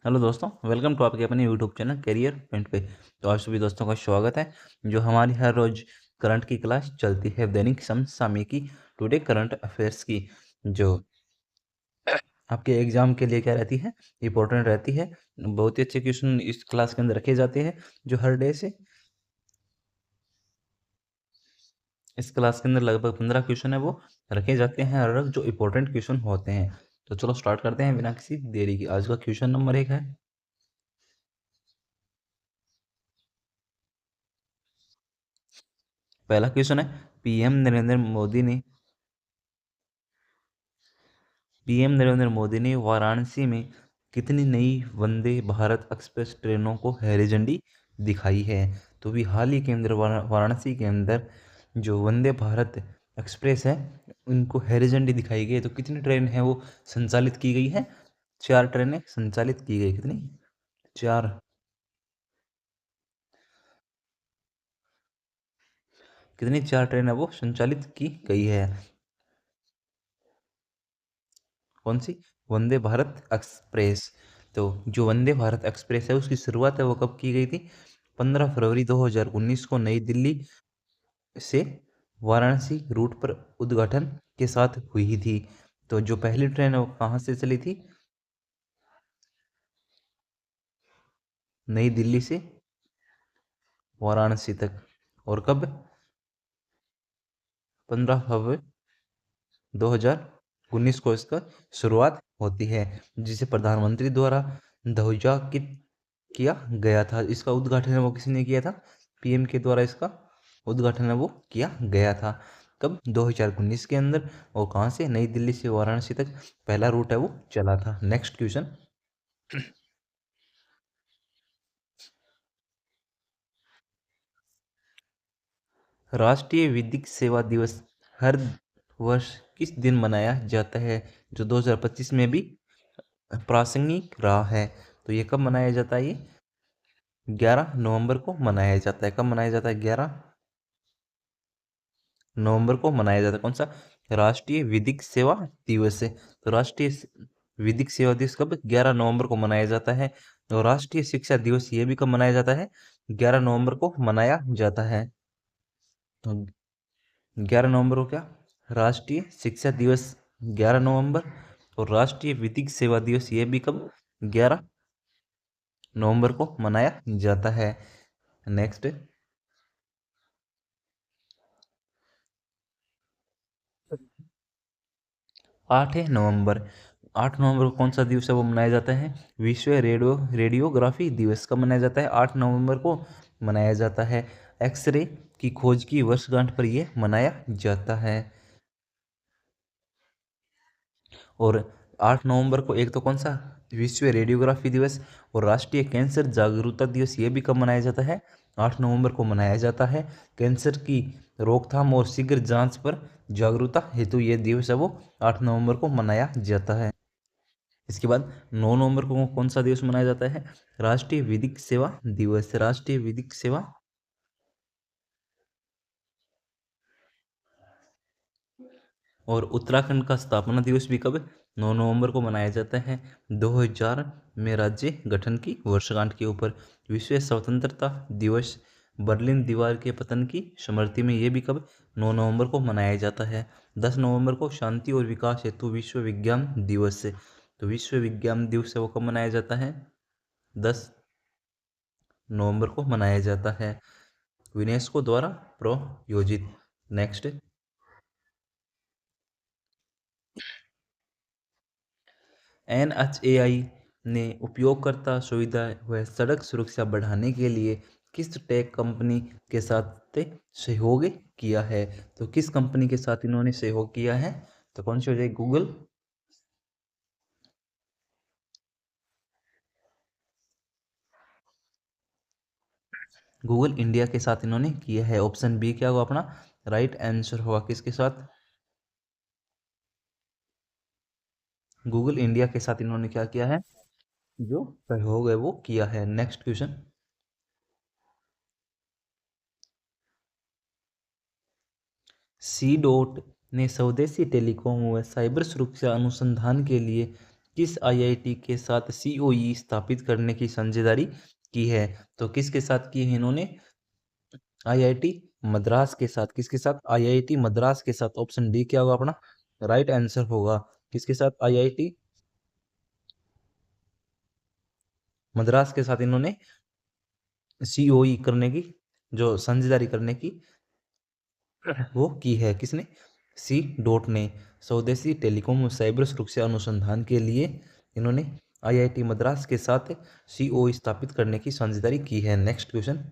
Hello दोस्तों, welcome to आपके अपने यूट्यूब चैनल करियर पॉइंट पे। तो आप सभी दोस्तों का स्वागत है जो हमारी हर रोज करंट की क्लास चलती है, दैनिक समसामयिकी टुडे करंट अफेयर्स की, जो आपके एग्जाम के लिए क्या रहती है, इंपॉर्टेंट रहती है। बहुत ही अच्छे क्वेश्चन इस क्लास के अंदर रखे जाते हैं जो हर डे से इस क्लास के अंदर लगभग 15 क्वेश्चन है वो रखे जाते हैं हर रोज, जो इंपॉर्टेंट क्वेश्चन होते हैं। तो चलो स्टार्ट करते हैं बिना किसी देरी की। आज का क्वेश्चन नंबर 1 है। पहला क्वेश्चन है, पीएम नरेंद्र मोदी ने पीएम नरेंद्र मोदी ने वाराणसी में कितनी नई वंदे भारत एक्सप्रेस ट्रेनों को हरी झंडी दिखाई है? तो भी हाल ही के अंदर वाराणसी के अंदर जो वंदे भारत एक्सप्रेस है उनको हरी झंडी दिखाई गई है। तो कितनी ट्रेन है वो संचालित की गई है? 4 ट्रेनें संचालित की गई। कितनी? 4। कितनी? 4 ट्रेनें वो संचालित की गई है। कौन सी? वंदे भारत एक्सप्रेस। तो जो वंदे भारत एक्सप्रेस है उसकी शुरुआत है वो कब की गई थी? 15 फरवरी 2019 को नई दिल्ली से वाराणसी रूट पर उद्घाटन के साथ हुई थी। तो जो पहली ट्रेन है वो कहाँ से चली थी? नई दिल्ली से वाराणसी तक। और कब? 15 फरवरी 2019 को इसका शुरुआत होती है, जिसे प्रधानमंत्री द्वारा ध्वजांकित किया गया था। इसका उद्घाटन है वो किसने किया था? पीएम के द्वारा इसका उद्घाटन है वो किया गया था। कब? 2019 के अंदर। और कहाँ से? नई दिल्ली से वाराणसी तक पहला रूट है वो चला था। Next question. राष्ट्रीय विधिक सेवा दिवस हर वर्ष किस दिन मनाया जाता है, जो 2025 में भी प्रासंगिक रहा है? तो ये कब मनाया जाता है? ये 11 नवंबर को मनाया जाता है। कब मनाया जाता है? 11 नवंबर को मनाया जाता है। कौन सा? राष्ट्रीय विधिक सेवा दिवस है। तो राष्ट्रीय विधिक सेवा दिवस कब? 11 नवंबर को मनाया जाता है। और राष्ट्रीय शिक्षा दिवस ये भी कब मनाया जाता है? 11 नवंबर को मनाया जाता है। तो 11 नवंबर को क्या? राष्ट्रीय शिक्षा दिवस 11 नवंबर। और राष्ट्रीय विधिक सेवा दिवस ये भी कब? 11 नवंबर को मनाया जाता है। नेक्स्ट। 8 नवंबर। 8 नवंबर को कौन सा दिवस है वो मनाया जाता है? विश्व रेडियोग्राफी दिवस। कब मनाया जाता है? 8 नवंबर को मनाया जाता है। एक्सरे की खोज की वर्षगांठ पर यह मनाया जाता है। और 8 नवंबर को एक तो कौन सा? विश्व रेडियोग्राफी दिवस। और राष्ट्रीय कैंसर जागरूकता दिवस ये भी कब मनाया जाता है? 8 नवंबर को मनाया जाता है। कैंसर की रोकथाम और शीघ्र जांच पर जागरूकता हेतु ये दिवस है वो 8 नवंबर को मनाया जाता है। इसके बाद 9 नवंबर को कौन सा दिवस मनाया जाता है? राष्ट्रीय विधिक सेवा दिवस। राष्ट्रीय विधिक सेवा। और उत्तराखंड का स्थापना दिवस भी कब? 9 नवंबर को मनाया जाता है। 2000 में राज्य गठन की वर्षगांठ के ऊपर। विश्व स्वतंत्रता दिवस बर्लिन दीवार के पतन की स्मृति में ये भी कब? 9 नवंबर को मनाया जाता है। 10 नवंबर को शांति और विकास हेतु विश्व विज्ञान दिवस है। तो विश्व विज्ञान दिवस है वो कब मनाया जाता है? 10 नवंबर को मनाया जाता है, यूनेस्को द्वारा प्रायोजित। नेक्स्ट। NHAI ने उपयोगकर्ता सुविधा व सड़क सुरक्षा बढ़ाने के लिए किस टेक कंपनी के साथ सहयोग किया है? तो किस कंपनी के साथ इन्होंने सहयोग किया है? तो कौन सी हो जाएगी? गूगल। गूगल इंडिया के साथ इन्होंने किया है। ऑप्शन बी क्या होगा अपना राइट आंसर होगा? किसके साथ? गूगल इंडिया के साथ इन्होंने क्या किया है? जो सहयोग है वो किया है। Next question. सी डॉट ने स्वदेशी टेलीकॉम व साइबर सुरक्षा अनुसंधान के लिए किस आईआईटी के साथ सीओई स्थापित करने की साझेदारी की है? तो किसके साथ की है इन्होंने? आईआईटी मद्रास के साथ। किसके साथ? आईआईटी मद्रास के साथ। ऑप्शन डी क्या होगा अपना राइट आंसर होगा। किसके साथ? आईआईटी मद्रास के साथ इन्होंने सीओई करने की, जो साझेदारी करने की वो की है। किसने? सी डॉट ने। स्वदेशी टेलीकॉम साइबर सुरक्षा अनुसंधान के लिए इन्होंने आईआईटी मद्रास के साथ सीओई स्थापित करने की साझेदारी की है। Next question.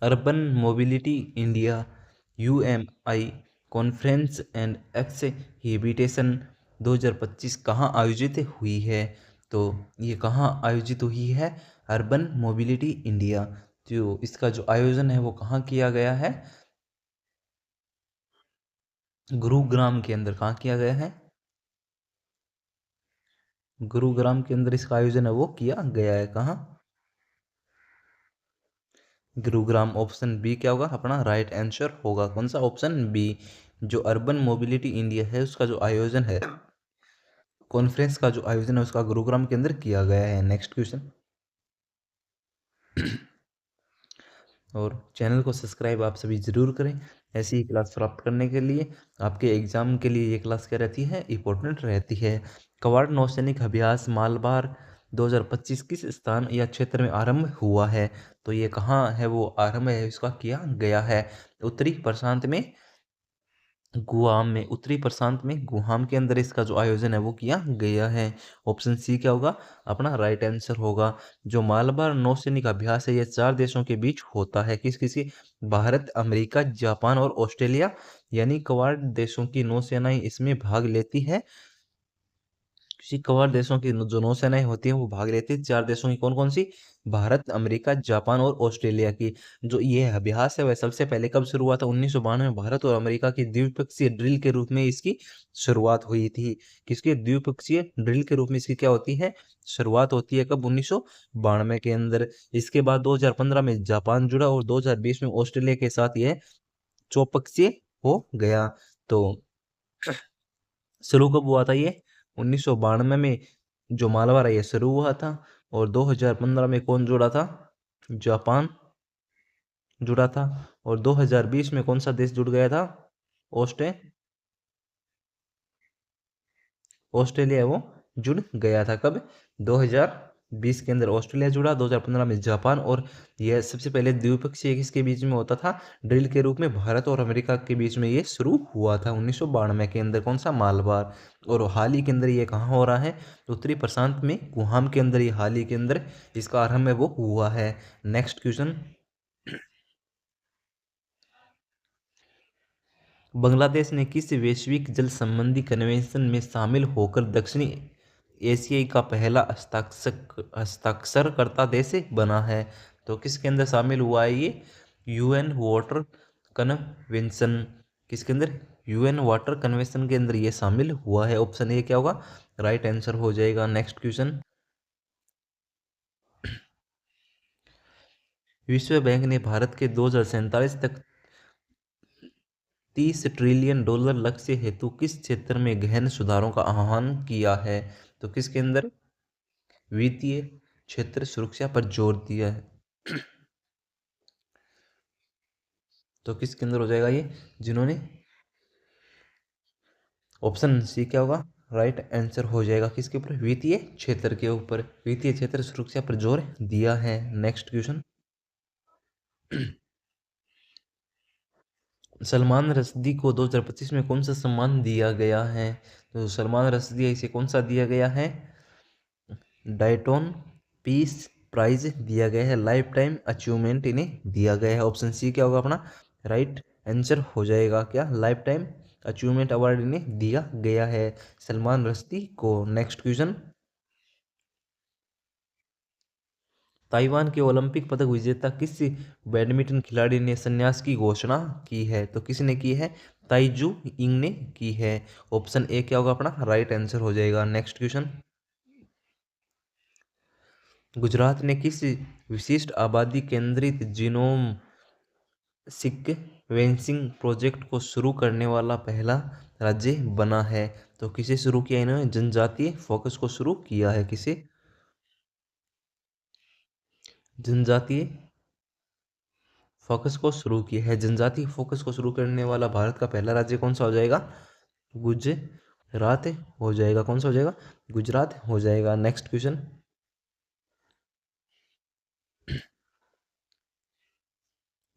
Urban mobility India UMI conference and exhibition 2025 कहाँ आयोजित हुई है? तो ये कहाँ आयोजित हुई है? अर्बन मोबिलिटी इंडिया, जो इसका जो आयोजन है वो कहाँ किया गया है? गुरुग्राम के अंदर। कहाँ किया गया है? गुरुग्राम के अंदर इसका आयोजन है वो किया गया है। कहाँ? गुरुग्राम। ऑप्शन बी क्या होगा अपना राइट आंसर होगा। कौन सा? Option B. जो अर्बन मोबिलिटी इंडिया है उसका जो आयोजन है, कॉन्फ्रेंस का जो आयोजन है उसका गुरुग्राम के अंदर किया गया है। Next question. और चैनल को सब्सक्राइब आप सभी ज़रूर करें ऐसी ही क्लास प्राप्त करने के लिए। आपके एग्जाम के लिए ये क्लास क्या रहती है? इंपॉर्टेंट रहती है। कवाड़ नौसैनिक अभ्यास मालबार 2025 किस स्थान या क्षेत्र में आरंभ हुआ है? तो ये कहाँ है वो आरंभ है इसका किया गया है? उत्तरी प्रशांत में गुआम में। उत्तरी प्रशांत में गुआम के अंदर इसका जो आयोजन है वो किया गया है। ऑप्शन सी क्या होगा अपना राइट आंसर होगा। जो मालबार नौसैनिक अभ्यास है ये 4 देशों के बीच होता है। किस किसी? भारत, अमेरिका, जापान और ऑस्ट्रेलिया, यानी क्वाड देशों की नौसेनाएं इसमें भाग लेती है। किसी कवर देशों की जो नौसेनाएं होती हैं वो भाग लेती है। 4 देशों की कौन कौन सी? भारत, अमेरिका, जापान और ऑस्ट्रेलिया की। जो ये अभ्यास है वह सबसे पहले कब शुरू हुआ था? 1992 में भारत और अमेरिका की द्विपक्षीय ड्रिल के रूप में इसकी शुरुआत हुई थी। किसके? द्विपक्षीय ड्रिल के रूप में इसकी क्या होती है? शुरुआत होती है। कब? 1992 के अंदर। इसके बाद 2015 में जापान जुड़ा और 2020 में ऑस्ट्रेलिया के साथ यह चौपक्षीय हो गया। तो शुरू कब हुआ था ये? 1992 में जो मालवा ये शुरू हुआ था। और 2015 में कौन जुड़ा था? जापान जुड़ा था। और 2020 में कौन सा देश जुड़ गया था? ऑस्ट्रे ऑस्ट्रेलिया वो जुड़ गया था। कब? 2020 के अंदर ऑस्ट्रेलिया जुड़ा, 2015 में जापान। और यह सबसे पहले द्विपक्षीय किसके बीच में होता था? ड्रिल के रूप में भारत और अमेरिका के बीच में ये शुरू हुआ था 1992 के अंदर। कौन सा? मालबार। और हाल ही के अंदर ये कहाँ हो रहा है? उत्तरी प्रशांत में गुहाम के अंदर ये हाल ही के अंदर इसका आरंभ है वो हुआ है। Next question. बांग्लादेश ने किस वैश्विक जल संबंधी कन्वेंशन में शामिल होकर दक्षिणी एशिया का पहला हस्ताक्षरकर्ता देश बना है? तो किसके अंदर शामिल हुआ है ये? UN water convention. किसके अंदर? यूएन वाटर कन्वेंशन के अंदर ये शामिल हुआ है। ऑप्शन ए क्या होगा राइट आंसर हो जाएगा। Next question. विश्व बैंक ने भारत के 2047 तक $30 ट्रिलियन लक्ष्य हेतु किस क्षेत्र में गहन सुधारों का आह्वान किया है? तो किसके अंदर? वित्तीय क्षेत्र सुरक्षा पर जोर दिया है। तो किसके अंदर हो जाएगा ये? जिन्होंने ऑप्शन सी क्या होगा राइट आंसर हो जाएगा। किसके ऊपर? वित्तीय क्षेत्र के ऊपर। वित्तीय क्षेत्र सुरक्षा पर जोर दिया है। Next question. सलमान रश्दी को 2025 में कौन सा सम्मान दिया गया है? तो सलमान रश्दी इसे कौन सा दिया गया है? डायटोन पीस प्राइज दिया गया है। लाइफ टाइम अचीवमेंट इन्हें दिया गया है। ऑप्शन सी क्या होगा अपना राइट आंसर हो जाएगा। क्या? लाइफ टाइम अचीवमेंट अवार्ड इन्हें दिया गया है सलमान रश्दी को। Next question. ताइवान के ओलंपिक पदक विजेता किस बैडमिंटन खिलाड़ी ने संन्यास की घोषणा की है? तो किसने की है? ताइजू इंग ने की है। ऑप्शन ए क्या होगा अपना राइट आंसर हो जाएगा। नेक्स्ट क्वेश्चन, गुजरात ने किस विशिष्ट आबादी केंद्रित जीनोम सीक्वेंसिंग प्रोजेक्ट को शुरू करने वाला पहला राज्य बना है? तो किसे शुरू किया इन्होंने? जनजातीय फोकस को शुरू किया है। किसे? जनजातीय फोकस को शुरू किया है। जनजातीय फोकस को शुरू करने वाला भारत का पहला राज्य कौन सा हो जाएगा? गुजरात हो जाएगा। कौन सा हो जाएगा? गुजरात हो जाएगा। Next question,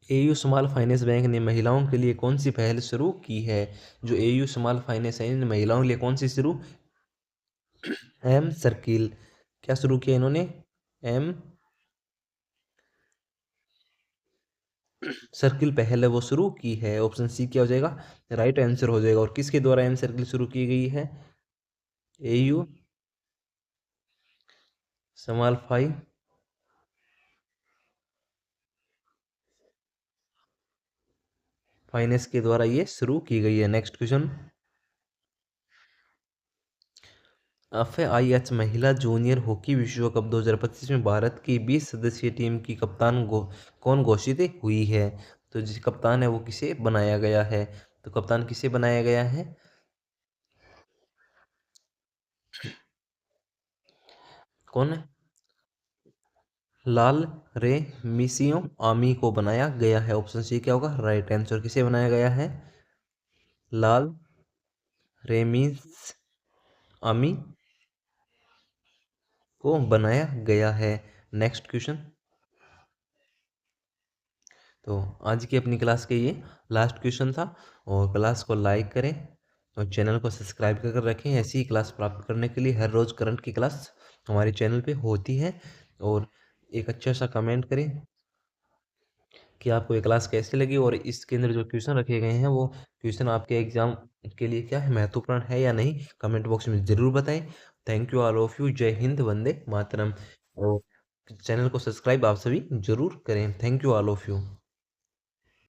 AU small finance bank ने महिलाओं के लिए कौन सी पहल शुरू की है? जो एयू स्मॉल फाइनेंस है, इन महिलाओं के लिए कौन सी शुरू? M circle. क्या शुरू किया इन्होंने? एम सर्किल पहल है वो शुरू की है। ऑप्शन सी क्या हो जाएगा? राइट आंसर हो जाएगा। और किसके द्वारा एम सर्किल शुरू की गई है? एयू स्मॉल फाइनेंस के द्वारा ये शुरू की गई है। नेक्स्ट क्वेश्चन, एफआईएच महिला जूनियर हॉकी विश्व कप 2025 में भारत की 20 सदस्यीय टीम की कप्तान कौन घोषित हुई है? तो जिस कप्तान है वो किसे बनाया गया है? तो कप्तान किसे बनाया गया है? कौन है? लाल रे मिसियो आमी को बनाया गया है। ऑप्शन सी क्या होगा? Right answer. किसे बनाया गया है? लाल रेमिस आमी को बनाया गया है। नेक्स्ट क्वेश्चन, तो आज की अपनी क्लास के ये लास्ट क्वेश्चन था। और क्लास को लाइक करें और चैनल को सब्सक्राइब कर रखें। ऐसी ही क्लास प्राप्त करने के लिए हर रोज़ करंट की क्लास हमारे चैनल पे होती है। और एक अच्छा सा कमेंट करें कि आपको ये क्लास कैसी लगी, और इसके अंदर जो क्वेश्चन रखे गए हैं वो क्वेश्चन आपके एग्जाम के लिए क्या है, महत्वपूर्ण है या नहीं, कमेंट बॉक्स में ज़रूर बताएं। Thank you all of you. जय हिंद, वंदे मातरम। और चैनल को सब्सक्राइब आप सभी जरूर करें। Thank you all of you.